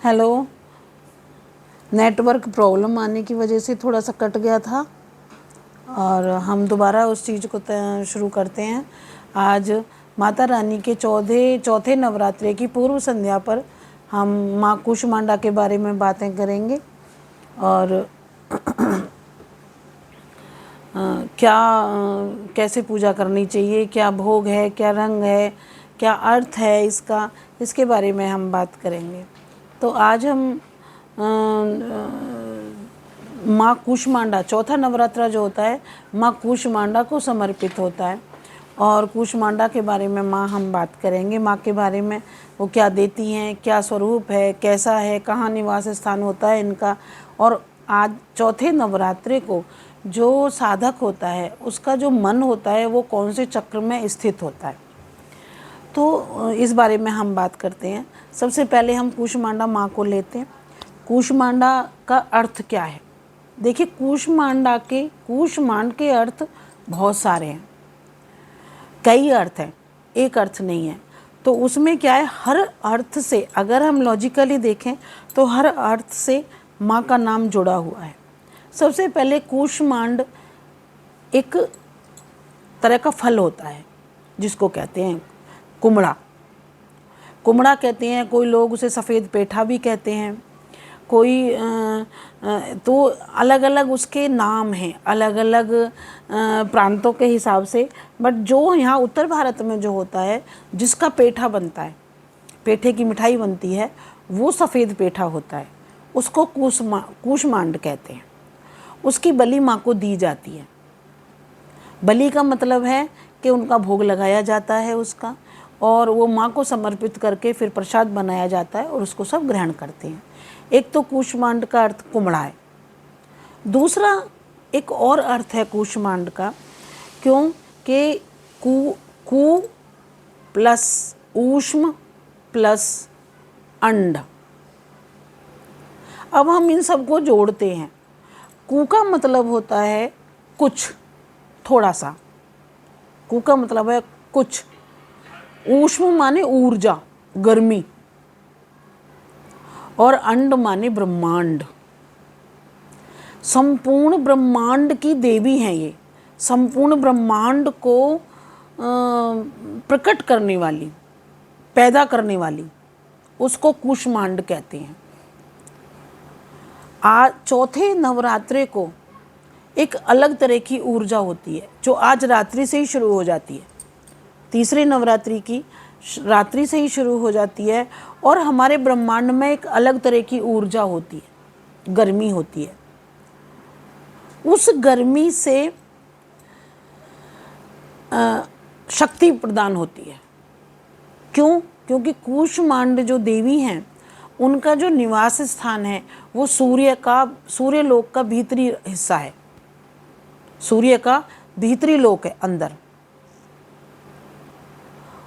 Hello. Network problem आने की वजह से थोड़ा सा कट गया था और हम दोबारा उस चीज़ को शुरू करते हैं। आज माता रानी के चौथे नवरात्रे की पूर्व संध्या पर हम माँ कूष्मांडा के बारे में बातें करेंगे और कैसे पूजा करनी चाहिए, क्या भोग है, क्या रंग है, क्या अर्थ है इसका, इसके बारे में हम बात करेंगे। तो आज हम माँ कूष्मांडा, चौथा नवरात्रा जो होता है माँ कूष्मांडा को समर्पित होता है और कूष्मांडा के बारे में हम बात करेंगे। माँ के बारे में वो क्या देती हैं, क्या स्वरूप है, कैसा है, कहाँ निवास स्थान होता है इनका। और आज चौथे नवरात्रे को जो साधक होता है उसका जो मन होता है वो कौन से चक्र में स्थित होता है, तो इस बारे में हम बात करते हैं। सबसे पहले हम कूष्मांडा माँ को लेते हैं। कूष्मांडा का अर्थ क्या है? देखिए, कूष्मांड के अर्थ बहुत सारे हैं, कई अर्थ हैं, एक अर्थ नहीं है। तो उसमें क्या है, हर अर्थ से अगर हम लॉजिकली देखें तो हर अर्थ से माँ का नाम जुड़ा हुआ है। सबसे पहले कूष्मांड एक तरह का फल होता है जिसको कहते हैं कुमड़ा। कुमड़ा कहते हैं, कोई लोग उसे सफ़ेद पेठा भी कहते हैं, कोई तो अलग अलग उसके नाम हैं, अलग अलग प्रांतों के हिसाब से। बट जो यहाँ उत्तर भारत में जो होता है, जिसका पेठा बनता है, पेठे की मिठाई बनती है, वो सफ़ेद पेठा होता है, उसको कूष्मांड कहते हैं। उसकी बलि माँ को दी जाती है। बलि का मतलब है कि उनका भोग लगाया जाता है उसका, और वो माँ को समर्पित करके फिर प्रसाद बनाया जाता है और उसको सब ग्रहण करते हैं। एक तो कूष्मांड का अर्थ कुमड़ा है। दूसरा एक और अर्थ है कूष्मांड का, क्योंकि कू प्लस ऊष्म प्लस अंड। अब हम इन सबको जोड़ते हैं। कू का मतलब होता है कुछ, थोड़ा सा। कू का मतलब है कुछ। ऊष्म माने ऊर्जा, गर्मी, और अंड माने ब्रह्मांड। संपूर्ण ब्रह्मांड की देवी हैं ये। संपूर्ण ब्रह्मांड को प्रकट करने वाली, पैदा करने वाली, उसको कूष्मांड कहते हैं। आज चौथे नवरात्रे को एक अलग तरह की ऊर्जा होती है जो आज रात्रि से ही शुरू हो जाती है। तीसरे नवरात्रि की रात्रि से ही शुरू हो जाती है और हमारे ब्रह्मांड में एक अलग तरह की ऊर्जा होती है, गर्मी होती है। उस गर्मी से शक्ति प्रदान होती है। क्यों? क्योंकि कूष्मांड जो देवी हैं उनका जो निवास स्थान है वो सूर्यलोक का भीतरी हिस्सा है। सूर्य का भीतरी लोक है अंदर,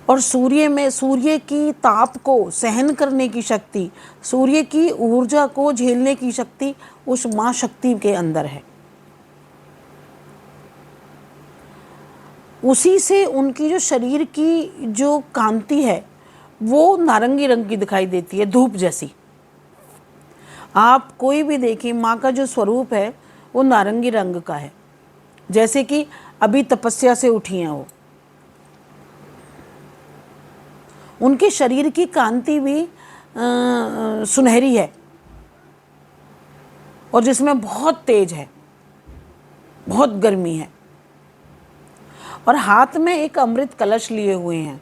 और सूर्य की ताप को सहन करने की शक्ति, सूर्य की ऊर्जा को झेलने की शक्ति उस माँ शक्ति के अंदर है। उसी से उनकी जो शरीर की जो कांति है वो नारंगी रंग की दिखाई देती है, धूप जैसी। आप कोई भी देखिए, माँ का जो स्वरूप है वो नारंगी रंग का है, जैसे कि अभी तपस्या से उठी हैं वो। उनके शरीर की कांति भी सुनहरी है और जिसमें बहुत तेज है, बहुत गर्मी है। और हाथ में एक अमृत कलश लिए हुए हैं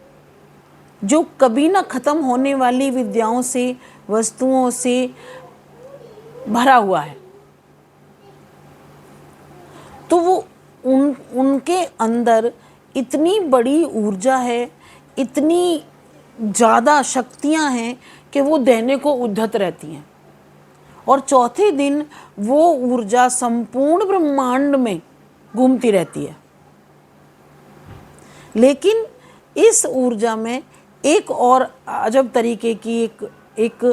जो कभी ना खत्म होने वाली विद्याओं से, वस्तुओं से भरा हुआ है। तो वो उनके अंदर इतनी बड़ी ऊर्जा है, इतनी ज़्यादा शक्तियाँ हैं कि वो देने को उद्धत रहती हैं। और चौथे दिन वो ऊर्जा संपूर्ण ब्रह्मांड में घूमती रहती है। लेकिन इस ऊर्जा में एक और अजब तरीके की एक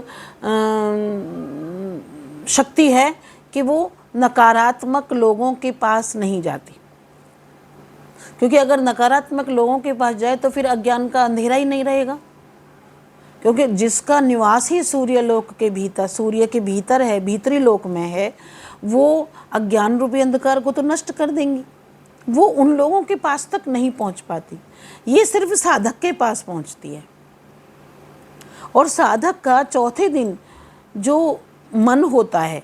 शक्ति है कि वो नकारात्मक लोगों के पास नहीं जाती। क्योंकि अगर नकारात्मक लोगों के पास जाए तो फिर अज्ञान का अंधेरा ही नहीं रहेगा। क्योंकि जिसका निवास ही सूर्य लोक के भीतर, सूर्य के भीतर है, भीतरी लोक में है, वो अज्ञान रूपी अंधकार को तो नष्ट कर देंगी। वो उन लोगों के पास तक नहीं पहुंच पाती, ये सिर्फ साधक के पास पहुंचती है। और साधक का चौथे दिन जो मन होता है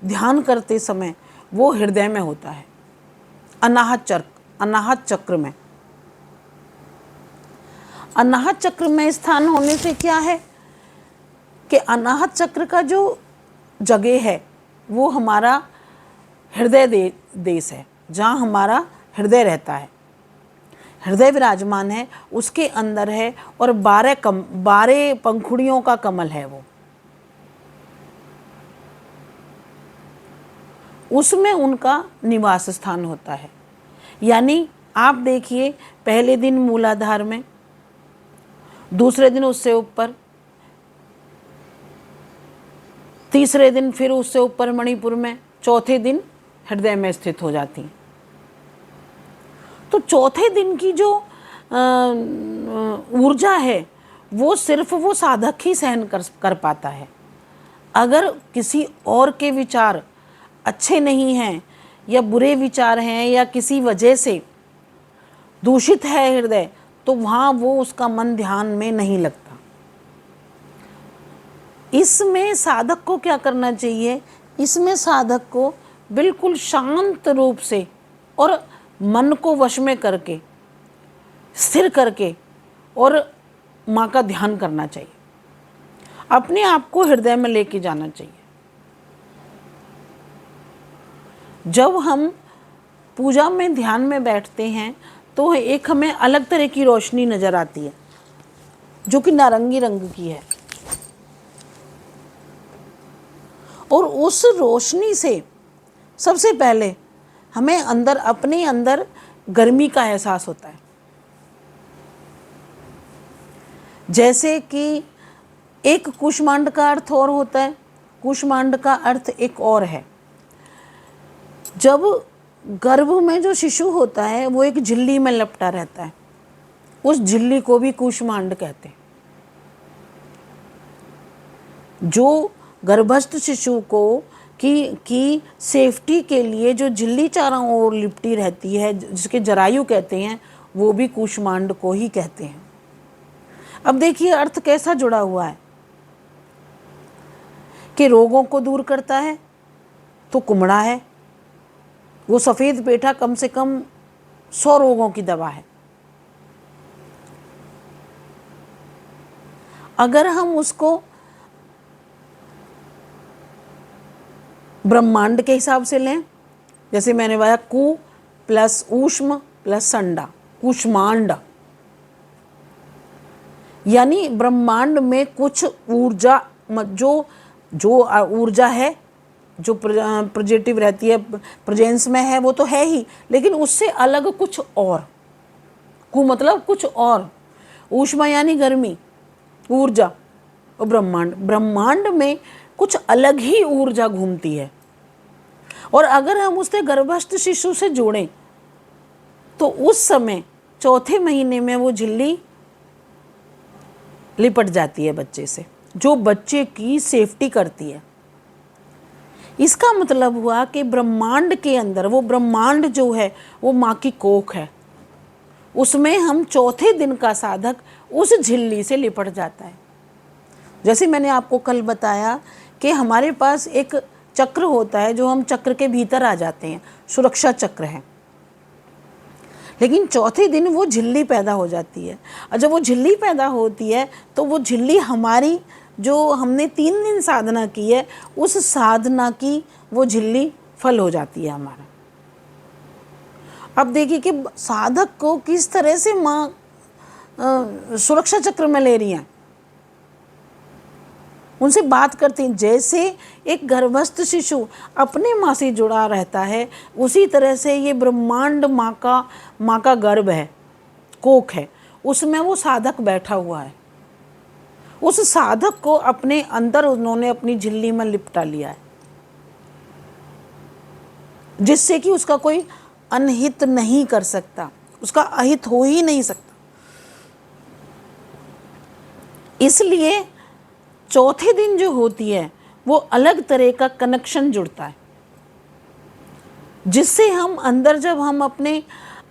ध्यान करते समय, वो हृदय में होता है, अनाहत चक्र में। अनाहत चक्र में स्थान होने से क्या है कि अनाहत चक्र का जो जगह है वो हमारा हृदय देश है, जहाँ हमारा हृदय रहता है, हृदय विराजमान है, उसके अंदर है। और 12 पंखुड़ियों का कमल है वो, उसमें उनका निवास स्थान होता है। यानी आप देखिए, पहले दिन मूलाधार में, दूसरे दिन उससे ऊपर, तीसरे दिन फिर उससे ऊपर मणिपुर में, चौथे दिन हृदय में स्थित हो जाती हैं। तो चौथे दिन की जो ऊर्जा है वो सिर्फ वो साधक ही सहन कर पाता है। अगर किसी और के विचार अच्छे नहीं हैं या बुरे विचार हैं या किसी वजह से दूषित है हृदय, तो वहाँ वो उसका मन ध्यान में नहीं लगता। इसमें साधक को क्या करना चाहिए? इसमें साधक को बिल्कुल शांत रूप से और मन को वश में करके, स्थिर करके, और माँ का ध्यान करना चाहिए। अपने आप को हृदय में लेके जाना चाहिए। जब हम पूजा में ध्यान में बैठते हैं तो एक हमें अलग तरह की रोशनी नज़र आती है जो कि नारंगी रंग की है, और उस रोशनी से सबसे पहले हमें अंदर, अपने अंदर गर्मी का एहसास होता है। जैसे कि एक कूष्मांड का अर्थ और होता है, कूष्मांड का अर्थ एक और है। जब गर्भ में जो शिशु होता है वो एक झिल्ली में लपटा रहता है, उस झिल्ली को भी कूष्मांड कहते हैं। जो गर्भस्थ शिशु को की सेफ्टी के लिए जो झिल्ली चारों ओर लिपटी रहती है, जिसके जरायु कहते हैं, वो भी कूष्मांड को ही कहते हैं। अब देखिए अर्थ कैसा जुड़ा हुआ है कि रोगों को दूर करता है तो कुमड़ा है, वो सफ़ेद पेठा कम से कम 100 रोगों की दवा है। अगर हम उसको ब्रह्मांड के हिसाब से लें, जैसे मैंने बताया, कु प्लस ऊष्म प्लस संडा, कूष्मांड, यानी ब्रह्मांड में कुछ ऊर्जा, जो ऊर्जा है, जो प्रोजेक्टिव रहती है, प्रेजेंस में है, वो तो है ही, लेकिन उससे अलग कुछ और, कु मतलब कुछ और, ऊष्मा यानी गर्मी, ऊर्जा, और ब्रह्मांड में कुछ अलग ही ऊर्जा घूमती है। और अगर हम उससे गर्भस्थ शिशु से जोड़ें तो उस समय चौथे महीने में वो झिल्ली लिपट जाती है बच्चे से, जो बच्चे की सेफ्टी करती है। इसका मतलब हुआ कि ब्रह्मांड के अंदर, वो ब्रह्मांड जो है वो माँ की कोख है, उसमें हम चौथे दिन का साधक उस झिल्ली से लिपट जाता है। जैसे मैंने आपको कल बताया कि हमारे पास एक चक्र होता है जो हम चक्र के भीतर आ जाते हैं, सुरक्षा चक्र है, लेकिन चौथे दिन वो झिल्ली पैदा हो जाती है। और जब वो झिल्ली पैदा होती है तो वो झिल्ली हमारी, जो हमने 3 दिन साधना की है, उस साधना की वो झिल्ली फल हो जाती है हमारा। अब देखिए कि साधक को किस तरह से माँ सुरक्षा चक्र में ले रही हैं, उनसे बात करती हैं। जैसे एक गर्भस्थ शिशु अपने माँ से जुड़ा रहता है, उसी तरह से ये ब्रह्मांड माँ का गर्भ है, कोख है, उसमें वो साधक बैठा हुआ है। उस साधक को अपने अंदर उन्होंने अपनी झिल्ली में लिपटा लिया है, जिससे कि उसका कोई अनहित नहीं कर सकता, उसका अहित हो ही नहीं सकता। इसलिए चौथे दिन जो होती है वो अलग तरह का कनेक्शन जुड़ता है, जिससे हम अंदर, जब हम अपने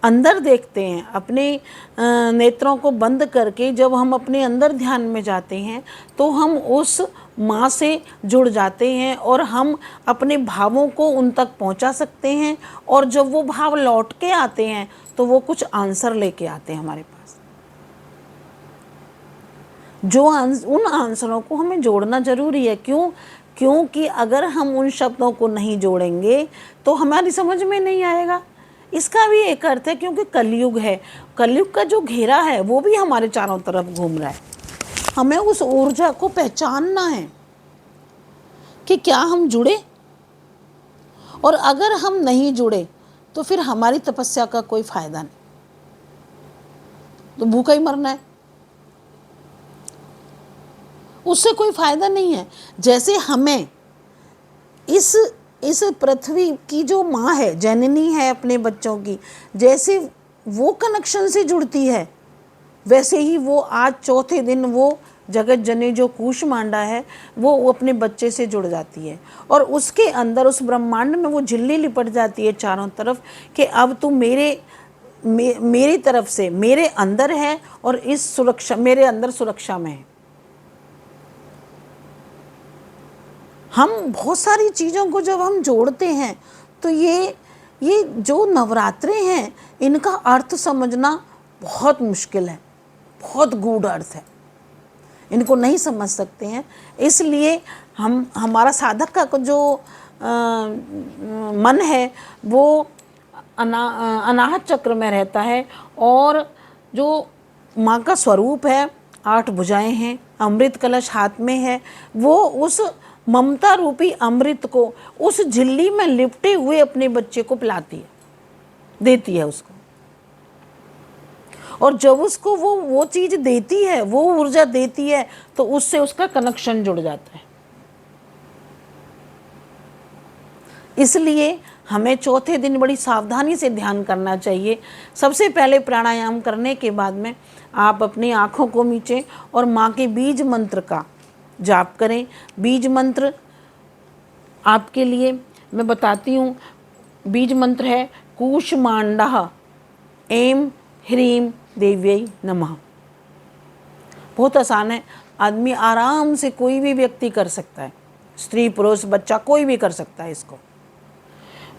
अंदर देखते हैं, अपने नेत्रों को बंद करके जब हम अपने अंदर ध्यान में जाते हैं, तो हम उस माँ से जुड़ जाते हैं और हम अपने भावों को उन तक पहुंचा सकते हैं। और जब वो भाव लौट के आते हैं तो वो कुछ आंसर लेके आते हैं हमारे पास। उन आंसरों को हमें जोड़ना जरूरी है। क्योंकि अगर हम उन शब्दों को नहीं जोड़ेंगे तो हमारी समझ में नहीं आएगा। इसका भी एक अर्थ है, क्योंकि कलयुग है, कलयुग का जो घेरा है वो भी हमारे चारों तरफ घूम रहा है। हमें उस ऊर्जा को पहचानना है कि क्या हम जुड़े, और अगर हम नहीं जुड़े तो फिर हमारी तपस्या का कोई फायदा नहीं, तो भूखा ही मरना है, उससे कोई फायदा नहीं है। जैसे हमें इस पृथ्वी की जो माँ है, जननी है अपने बच्चों की, जैसे वो कनेक्शन से जुड़ती है, वैसे ही वो आज चौथे दिन वो जगत जननी जो कूष्मांडा है वो अपने बच्चे से जुड़ जाती है, और उसके अंदर उस ब्रह्मांड में वो झिल्ली लिपट जाती है चारों तरफ कि अब तू मेरी तरफ से मेरे अंदर है और इस सुरक्षा, मेरे अंदर सुरक्षा में है। हम बहुत सारी चीज़ों को जब हम जोड़ते हैं तो ये जो नवरात्रे हैं इनका अर्थ समझना बहुत मुश्किल है, बहुत गूढ़ अर्थ है, इनको नहीं समझ सकते हैं। इसलिए हमारा साधक का जो मन है वो अनाहत चक्र में रहता है, और जो माँ का स्वरूप है, 8 भुजाएं हैं, अमृत कलश हाथ में है, वो उस ममता रूपी अमृत को उस झिल्ली में लिपटे हुए अपने बच्चे को पिलाती है, देती है उसको। और जब उसको वो चीज़ देती है, वो ऊर्जा देती है, तो उससे उसका कनेक्शन जुड़ जाता है। इसलिए हमें चौथे दिन बड़ी सावधानी से ध्यान करना चाहिए। सबसे पहले प्राणायाम करने के बाद में आप अपनी आँखों को मीचें और माँ के बीज मंत्र का जाप करें। बीज मंत्र आपके लिए मैं बताती हूँ। बीज मंत्र है कूष्मांडः ऐं ह्रीं देव्यै नमः। बहुत आसान है, आदमी आराम से कोई भी व्यक्ति कर सकता है, स्त्री पुरुष बच्चा कोई भी कर सकता है इसको।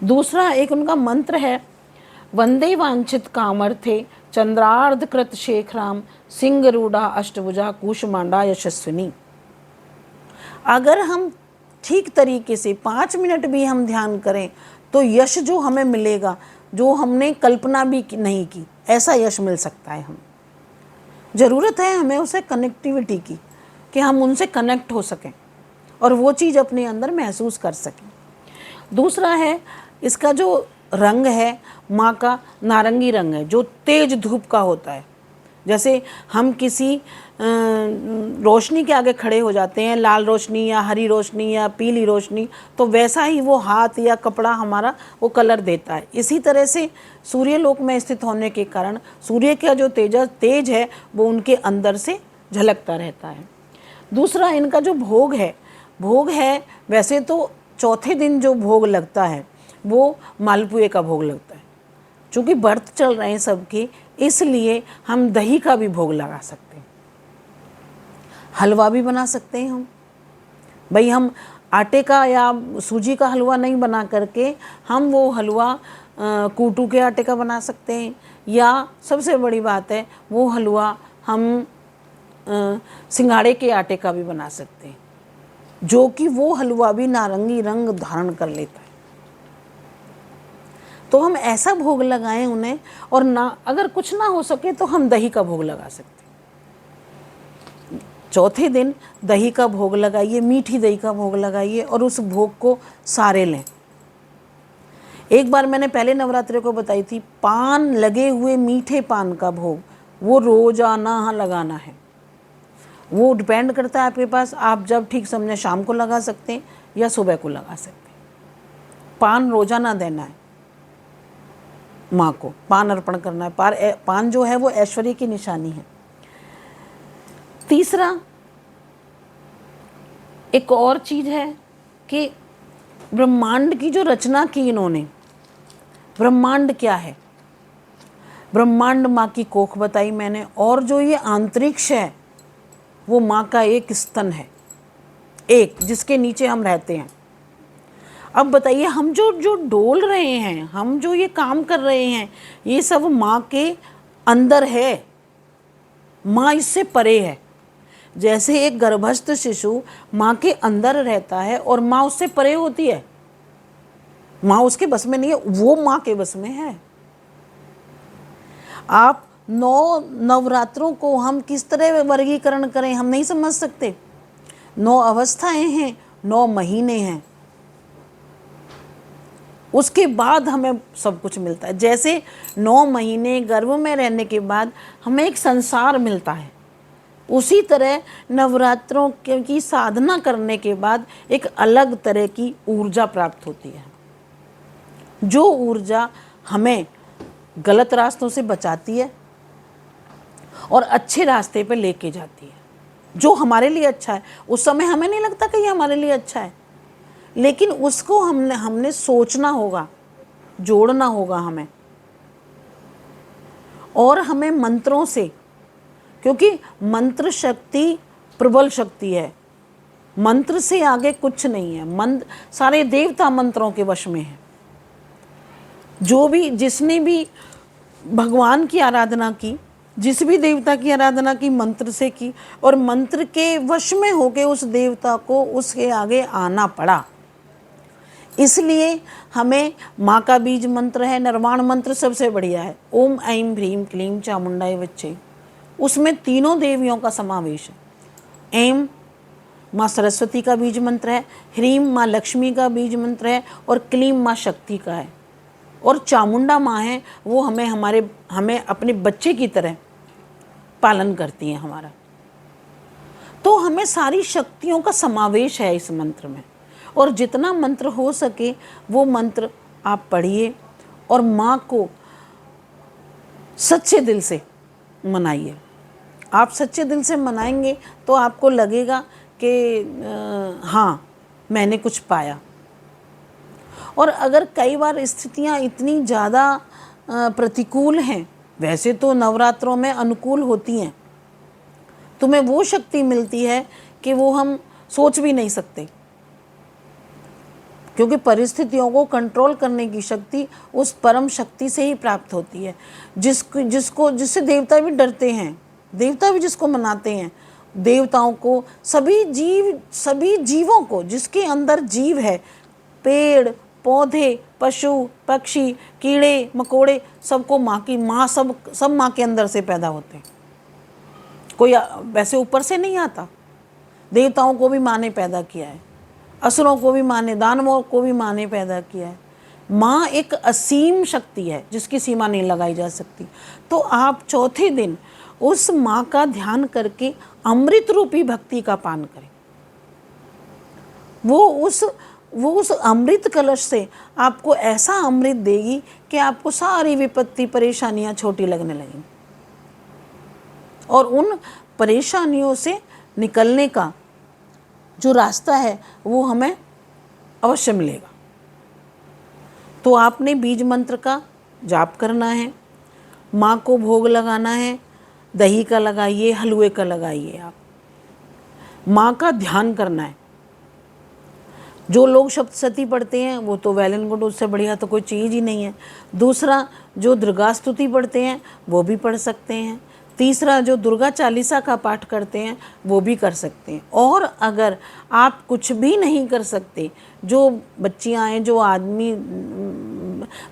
दूसरा एक उनका मंत्र है वंदे वांछित कामर्थे चंद्रार्ध कृत शेखराम सिंहरूढ़ा अष्टभुजा कूष्मांडा यशस्विनी। अगर हम ठीक तरीके से 5 मिनट भी हम ध्यान करें तो यश जो हमें मिलेगा, जो हमने कल्पना भी नहीं की, ऐसा यश मिल सकता है। हम ज़रूरत है हमें उसे कनेक्टिविटी की, कि हम उनसे कनेक्ट हो सकें और वो चीज़ अपने अंदर महसूस कर सकें। दूसरा है इसका जो रंग है माँ का, नारंगी रंग है जो तेज धूप का होता है। जैसे हम किसी रोशनी के आगे खड़े हो जाते हैं, लाल रोशनी या हरी रोशनी या पीली रोशनी, तो वैसा ही वो हाथ या कपड़ा हमारा वो कलर देता है। इसी तरह से सूर्यलोक में स्थित होने के कारण सूर्य का जो तेज है वो उनके अंदर से झलकता रहता है। दूसरा इनका जो भोग है वैसे तो चौथे दिन जो भोग लगता है वो मालपुए का भोग लगता है। चूँकि व्रत चल रहे हैं सबके, इसलिए हम दही का भी भोग लगा सकते हैं, हलवा भी बना सकते हैं। भाई हम आटे का या सूजी का हलवा नहीं बना करके हम वो हलवा कूटू के आटे का बना सकते हैं, या सबसे बड़ी बात है वो हलवा हम सिंघाड़े के आटे का भी बना सकते हैं, जो कि वो हलवा भी नारंगी रंग धारण कर लेता है। तो हम ऐसा भोग लगाएं उन्हें, और ना अगर कुछ ना हो सके तो हम दही का भोग लगा सकते हैं। चौथे दिन दही का भोग लगाइए, मीठी दही का भोग लगाइए और उस भोग को सारे लें। एक बार मैंने पहले नवरात्रि को बताई थी, पान लगे हुए मीठे पान का भोग वो रोजाना लगाना है। वो डिपेंड करता है आपके पास, आप जब ठीक समझें शाम को लगा सकते हैं या सुबह को लगा सकते हैं। पान रोजाना देना है, माँ को पान अर्पण करना है। पान जो है वो ऐश्वर्य की निशानी है। तीसरा एक और चीज़ है कि ब्रह्मांड की जो रचना की इन्होंने, ब्रह्मांड क्या है? ब्रह्मांड माँ की कोख बताई मैंने, और जो ये अंतरिक्ष है वो माँ का एक स्तन है, एक जिसके नीचे हम रहते हैं। अब बताइए, हम जो जो डोल रहे हैं, हम जो ये काम कर रहे हैं, ये सब माँ के अंदर है, माँ इससे परे है। जैसे एक गर्भस्थ शिशु माँ के अंदर रहता है और माँ उससे परे होती है, माँ उसके बस में नहीं है, वो माँ के बस में है। आप 9 नवरात्रों को हम किस तरह वर्गीकरण करें, हम नहीं समझ सकते। 9 अवस्थाएं हैं, 9 महीने हैं, उसके बाद हमें सब कुछ मिलता है। जैसे 9 महीने गर्भ में रहने के बाद हमें एक संसार मिलता है, उसी तरह नवरात्रों की साधना करने के बाद एक अलग तरह की ऊर्जा प्राप्त होती है, जो ऊर्जा हमें गलत रास्तों से बचाती है और अच्छे रास्ते पे लेके जाती है, जो हमारे लिए अच्छा है। उस समय हमें नहीं लगता कि ये हमारे लिए अच्छा है, लेकिन उसको हमने सोचना होगा, जोड़ना होगा हमें, और हमें मंत्रों से, क्योंकि मंत्र शक्ति प्रबल शक्ति है, मंत्र से आगे कुछ नहीं है। मंत्र, सारे देवता मंत्रों के वश में हैं। जो भी, जिसने भी भगवान की आराधना की, जिस भी देवता की आराधना की मंत्र से की, और मंत्र के वश में होके उस देवता को उसके आगे आना पड़ा। इसलिए हमें माँ का बीज मंत्र है, निर्वाण मंत्र सबसे बढ़िया है, ओम ऐं ह्रीं क्लीं चामुंडाय वच्चे। उसमें तीनों देवियों का समावेश है। ऐं माँ सरस्वती का बीज मंत्र है, ह्रीं माँ लक्ष्मी का बीज मंत्र है, और क्लीं माँ शक्ति का है, और चामुंडा माँ है, वो हमें अपने बच्चे की तरह पालन करती हैं हमारा। तो हमें सारी शक्तियों का समावेश है इस मंत्र में, और जितना मंत्र हो सके वो मंत्र आप पढ़िए और माँ को सच्चे दिल से मनाइए। आप सच्चे दिल से मनाएंगे तो आपको लगेगा कि हाँ, मैंने कुछ पाया। और अगर कई बार स्थितियाँ इतनी ज़्यादा प्रतिकूल हैं, वैसे तो नवरात्रों में अनुकूल होती हैं, तुम्हें वो शक्ति मिलती है कि वो हम सोच भी नहीं सकते, क्योंकि परिस्थितियों को कंट्रोल करने की शक्ति उस परम शक्ति से ही प्राप्त होती है, जिससे देवता भी डरते हैं, देवता भी जिसको मनाते हैं। देवताओं को, सभी जीवों को, जिसके अंदर जीव है, पेड़ पौधे, पशु पक्षी, कीड़े मकोड़े, सबको सब माँ के अंदर से पैदा होते हैं। कोई वैसे ऊपर से नहीं आता। देवताओं को भी माँ ने पैदा किया है, असुरों को भी माँ ने, दानवों को भी माँ ने पैदा किया है। माँ एक असीम शक्ति है जिसकी सीमा नहीं लगाई जा सकती। तो आप चौथे दिन उस माँ का ध्यान करके अमृत रूपी भक्ति का पान करें। वो उस अमृत कलश से आपको ऐसा अमृत देगी कि आपको सारी विपत्ति परेशानियां छोटी लगने लगेंगी, और उन परेशानियों से निकलने का जो रास्ता है वो हमें अवश्य मिलेगा। तो आपने बीज मंत्र का जाप करना है, माँ को भोग लगाना है, दही का लगाइए, हलवे का लगाइए, आप माँ का ध्यान करना है। जो लोग सप्तशती पढ़ते हैं वो तो वेल एंड गुड, उससे बढ़िया तो कोई चीज़ ही नहीं है। दूसरा, जो दुर्गा स्तुति पढ़ते हैं वो भी पढ़ सकते हैं। तीसरा, जो दुर्गा चालीसा का पाठ करते हैं वो भी कर सकते हैं। और अगर आप कुछ भी नहीं कर सकते, जो बच्चियां हैं, जो आदमी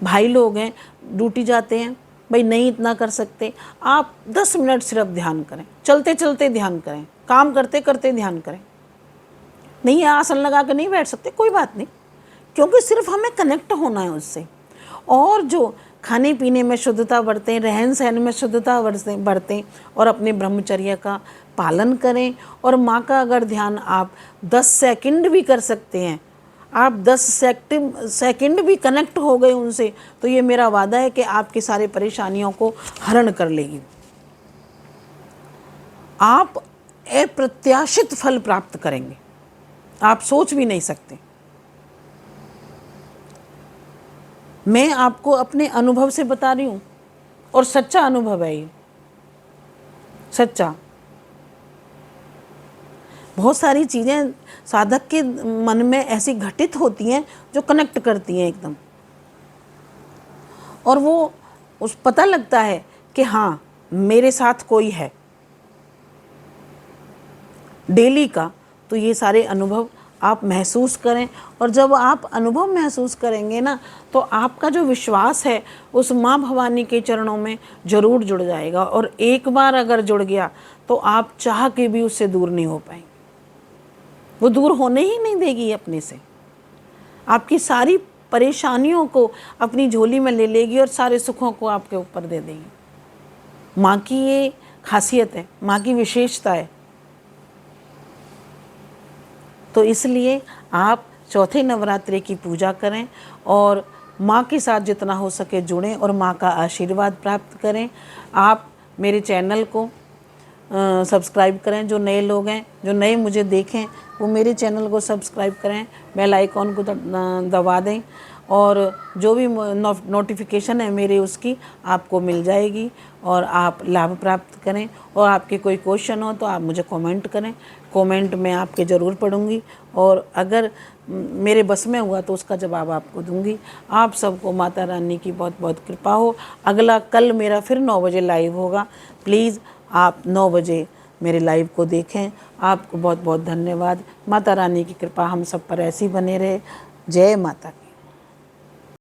भाई लोग हैं, ड्यूटी जाते हैं, भाई नहीं इतना कर सकते, आप 10 मिनट सिर्फ ध्यान करें, चलते चलते ध्यान करें, काम करते करते ध्यान करें। नहीं, आसन लगा कर नहीं बैठ सकते, कोई बात नहीं, क्योंकि सिर्फ हमें कनेक्ट होना है उससे। और जो खाने पीने में शुद्धता बरतें, रहन सहन में शुद्धता बरतें, और अपने ब्रह्मचर्य का पालन करें। और माँ का अगर ध्यान आप 10 सेकंड भी कर सकते हैं, आप 10 सेकंड भी कनेक्ट हो गए उनसे, तो ये मेरा वादा है कि आपकी सारी परेशानियों को हरण कर लेगी। आप अप्रत्याशित फल प्राप्त करेंगे। आप सोच भी नहीं सकते। मैं आपको अपने अनुभव से बता रही हूँ, और सच्चा अनुभव है ये, सच्चा। बहुत सारी चीज़ें साधक के मन में ऐसी घटित होती हैं जो कनेक्ट करती हैं एकदम, और वो उस पता लगता है कि हाँ मेरे साथ कोई है डेली का। तो ये सारे अनुभव आप महसूस करें, और जब आप अनुभव महसूस करेंगे ना, तो आपका जो विश्वास है उस माँ भवानी के चरणों में ज़रूर जुड़ जाएगा, और एक बार अगर जुड़ गया तो आप चाह के भी उससे दूर नहीं हो पाएंगे। वो दूर होने ही नहीं देगी अपने से, आपकी सारी परेशानियों को अपनी झोली में ले लेगी और सारे सुखों को आपके ऊपर दे देगी। माँ की ये खासियत है, माँ की विशेषता है। तो इसलिए आप चौथे नवरात्रि की पूजा करें और माँ के साथ जितना हो सके जुड़ें और माँ का आशीर्वाद प्राप्त करें। आप मेरे चैनल को सब्सक्राइब करें, जो नए लोग हैं, जो नए मुझे देखें, वो मेरे चैनल को सब्सक्राइब करें, बेल आइकॉन को दबा दें, और जो भी नोटिफिकेशन है मेरे उसकी आपको मिल जाएगी और आप लाभ प्राप्त करें। और आपके कोई क्वेश्चन हो तो आप मुझे कमेंट करें, कमेंट में आपके ज़रूर पढ़ूंगी, और अगर मेरे बस में हुआ तो उसका जवाब आपको दूंगी। आप सबको माता रानी की बहुत बहुत कृपा हो। अगला कल मेरा फिर 9 बजे लाइव होगा, प्लीज़ आप 9 बजे मेरे लाइव को देखें। आपको बहुत बहुत धन्यवाद। माता रानी की कृपा हम सब पर ऐसी बने रहे। जय माता की।